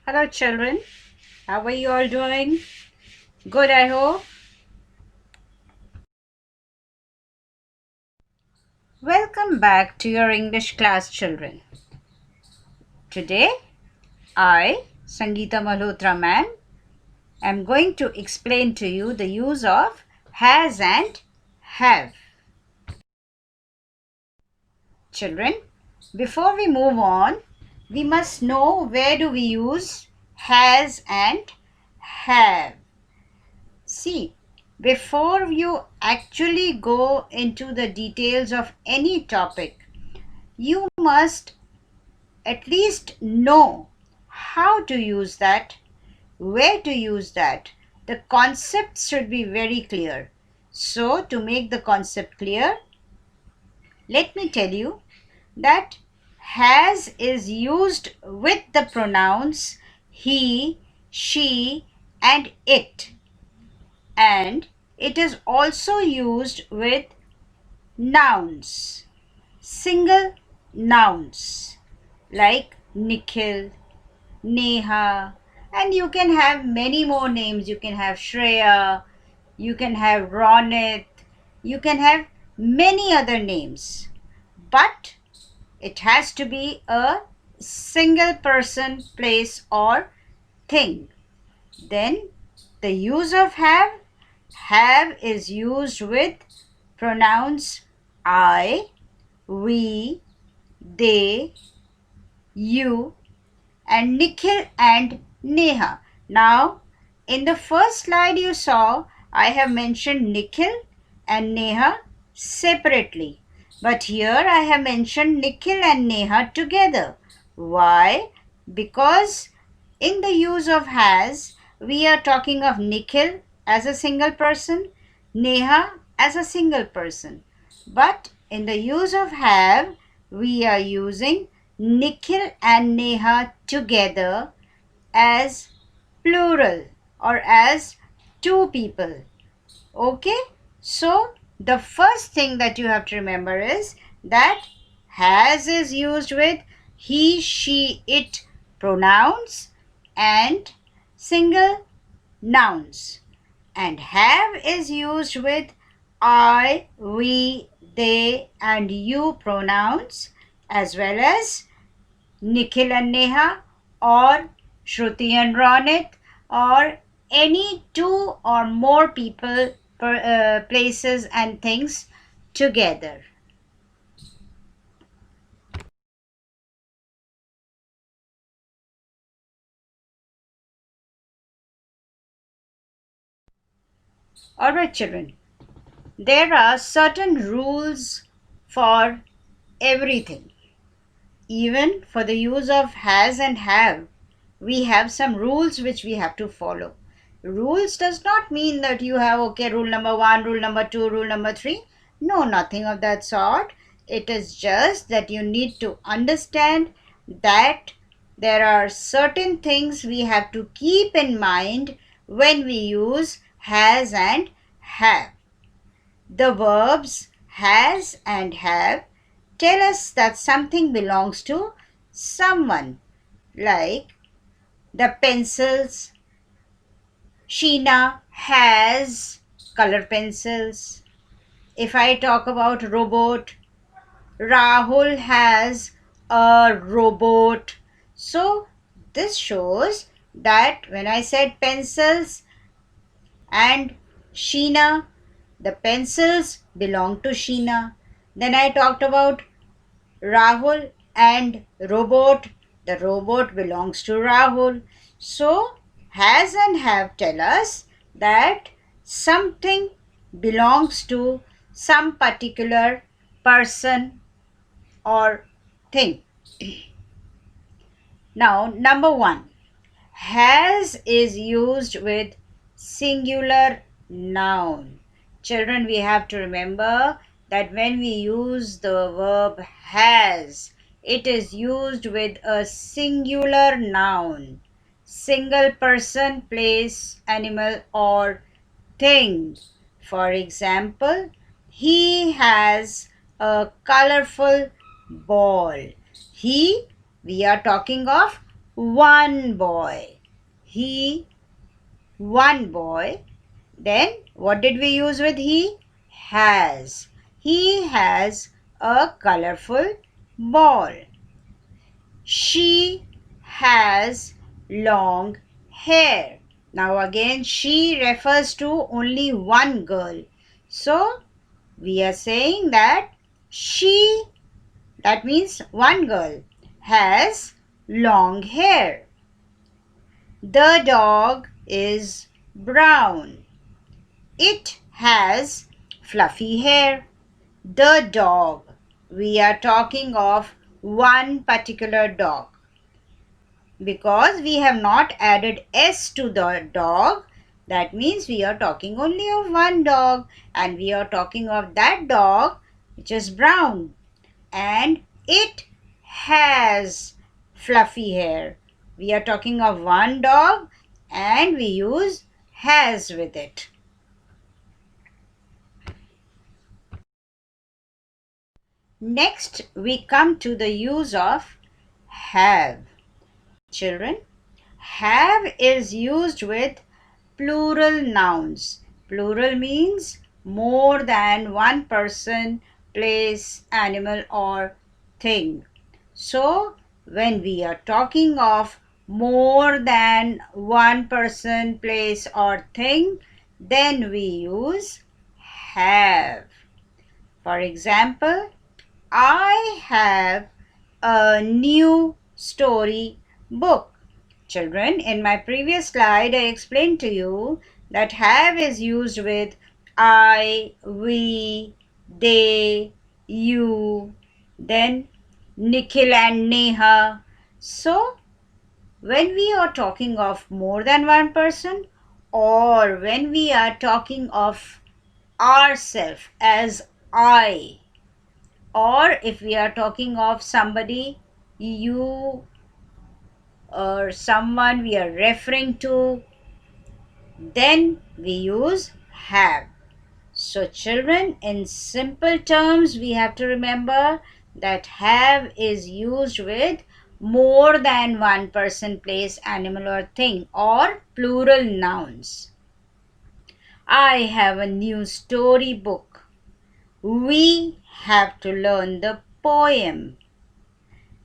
Hello children, how are you all doing? Good, I hope. Welcome back to your English class, children. Today, I, Sangeeta Malhotra ma'am, am going to explain to you the use of has and have. Children, before we move on, we must know where do we use has and have. See, before you actually go into the details of any topic, you must at least know how to use that, where to use that. The concepts should be very clear. So, to make the concept clear, let me tell you that has is used with the pronouns he, she, and it, and it is also used with nouns, single nouns like Nikhil, Neha, and you can have many more names. You can have Shreya, you can have Ronit, you can have many other names. But it has to be a single person, place, or thing. Then the use of have is used with pronouns I, we, they, you, and Nikhil and Neha. Now, in the first slide you saw, I have mentioned Nikhil and Neha separately. But here I have mentioned Nikhil and Neha together. Why? Because in the use of has, we are talking of Nikhil as a single person, Neha as a single person. But in the use of have, we are using Nikhil and Neha together as plural or as two people. Okay? So, the first thing that you have to remember is that has is used with he, she, it pronouns and single nouns, and have is used with I, we, they, and you pronouns, as well as Nikhil and Neha, or Shruti and Ronit, or any two or more people, places, and things together. Alright, children, there are certain rules for everything. Even for the use of has and have, we have some rules which we have to follow. Rules does not mean that you have, okay, rule number 1, rule number 2, rule number 3. No, nothing of that sort. It is just that you need to understand that there are certain things we have to keep in mind when we use has and have. The verbs has and have tell us that something belongs to someone, like the pencils. Sheena has color pencils. If I talk about robot, Rahul has a robot. So this shows that when I said pencils and Sheena, the pencils belong to Sheena. Then I talked about Rahul and robot. The robot belongs to Rahul. So, has and have tell us that something belongs to some particular person or thing. Now, number 1. Has is used with singular noun. Children, we have to remember that when we use the verb has, it is used with a singular noun, single person, place, animal, or thing. For example, he has a colorful ball. He, we are talking of one boy. He, one boy. Then what did we use with he? Has. He has a colorful ball. She has long hair. Now again, she refers to only one girl. So we are saying that she, that means one girl, has long hair. The dog is brown. It has fluffy hair. The dog. We are talking of one particular dog. Because we have not added S to the dog, that means we are talking only of one dog, and we are talking of that dog which is brown, and it has fluffy hair. We are talking of one dog and we use has with it. Next, we come to the use of have. Children, have is used with plural nouns. Plural means more than one person, place, animal, or thing. So, when we are talking of more than one person, place, or thing, then we use have. For example, I have a new story book. Children, in my previous slide, I explained to you that have is used with I, we, they, you, then Nikhil and Neha. So, when we are talking of more than one person, or when we are talking of ourself as I, or if we are talking of somebody, you, or someone we are referring to, then we use have. So children, in simple terms, we have to remember that have is used with more than one person, place, animal, or thing, or plural nouns. I have a new story book. We have to learn the poem.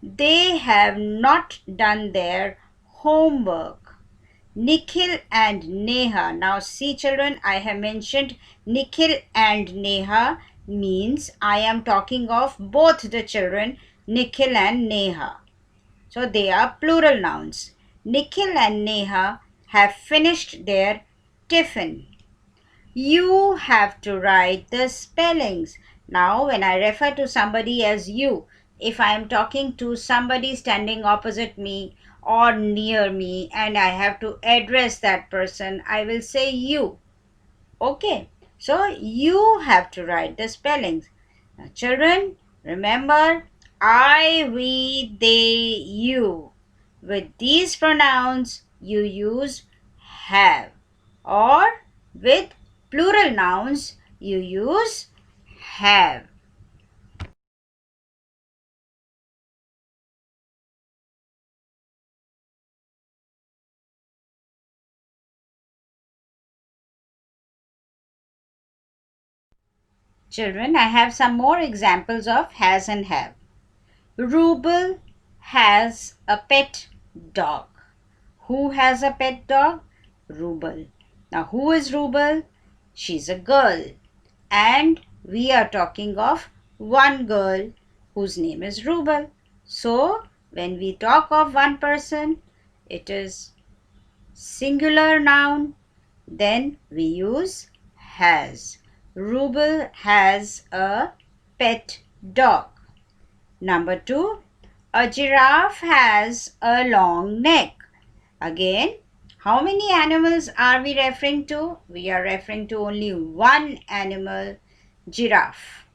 They have not done their homework. Nikhil and Neha. Now see children, I have mentioned Nikhil and Neha means I am talking of both the children, Nikhil and Neha. So they are plural nouns. Nikhil and Neha have finished their tiffin. You have to write the spellings. Now, when I refer to somebody as you, if I am talking to somebody standing opposite me or near me and I have to address that person, I will say you. Okay, so you have to write the spellings. Now, children, remember I, we, they, you. With these pronouns, you use have, or with plural nouns, you use have. Children, I have some more examples of has and have. Rubel has a pet dog. Who has a pet dog? Rubel. Now, who is Rubel? She's a girl. And we are talking of one girl whose name is Rubel. So, when we talk of one person, it is singular noun, then we use has. Rubel has a pet dog. Number 2, a giraffe has a long neck. Again, how many animals are we referring to? We are referring to only one animal, giraffe.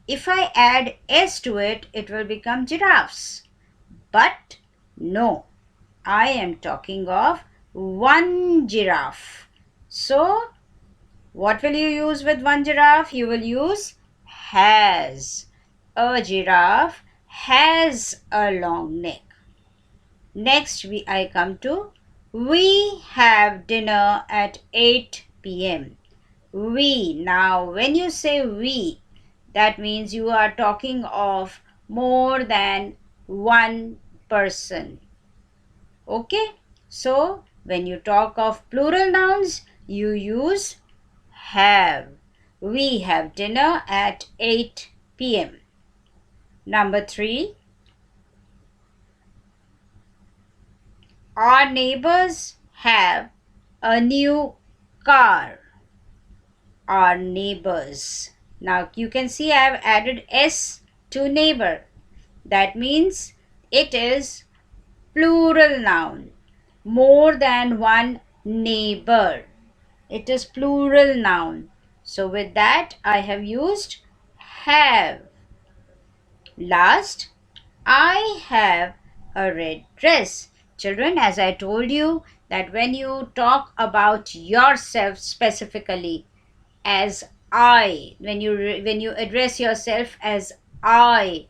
If I add s to it, it will become giraffes. But no, I am talking of one giraffe. So, what will you use with one giraffe? You will use has. A giraffe has a long neck. Next I come to we have dinner at 8 p.m. We. Now when you say we, that means you are talking of more than one person. Okay? So when you talk of plural nouns, you use have. We have dinner at 8 p.m. Number 3, our neighbors have a new car. Our neighbors. Now you can see I have added S to neighbor. That means it is plural noun. More than one neighbor. It is plural noun. So with that I have used have. Last, I have a red dress. Children, as I told you that when you talk about yourself specifically as I, when you address yourself as I,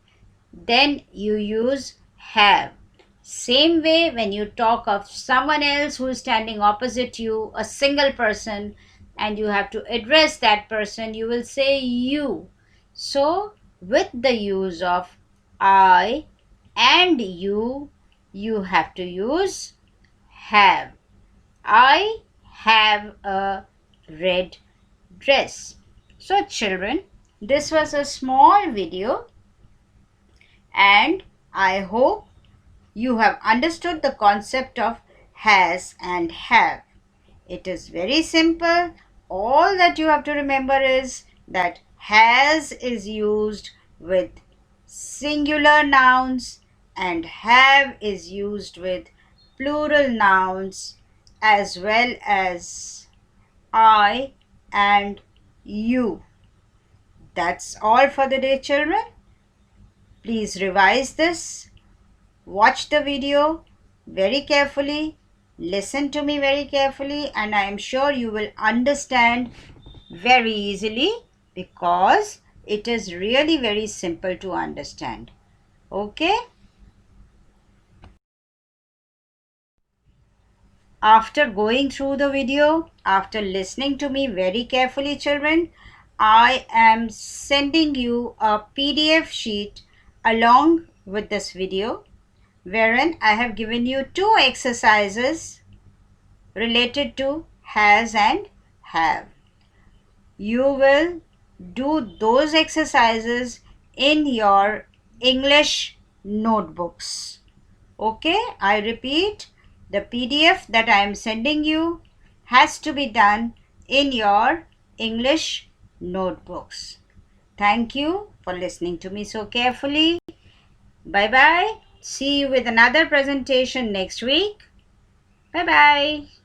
then you use have. Same way, when you talk of someone else who is standing opposite you, a single person, and you have to address that person, you will say you. So, with the use of I and you have to use have. I have a red dress. So, children, this was a small video, and I hope you have understood the concept of has and have. It is very simple. All that you have to remember is that has is used with singular nouns and have is used with plural nouns as well as I and you. That's all for the day, children. Please revise this. Watch the video very carefully, listen to me very carefully, and I am sure you will understand very easily because it is really very simple to understand. Okay? After going through the video, after listening to me very carefully, children, I am sending you a PDF sheet along with this video, wherein I have given you 2 exercises related to has and have. You will do those exercises in your English notebooks. Okay, I repeat, the PDF that I am sending you has to be done in your English notebooks. Thank you for listening to me so carefully. Bye bye. See you with another presentation next week. Bye bye.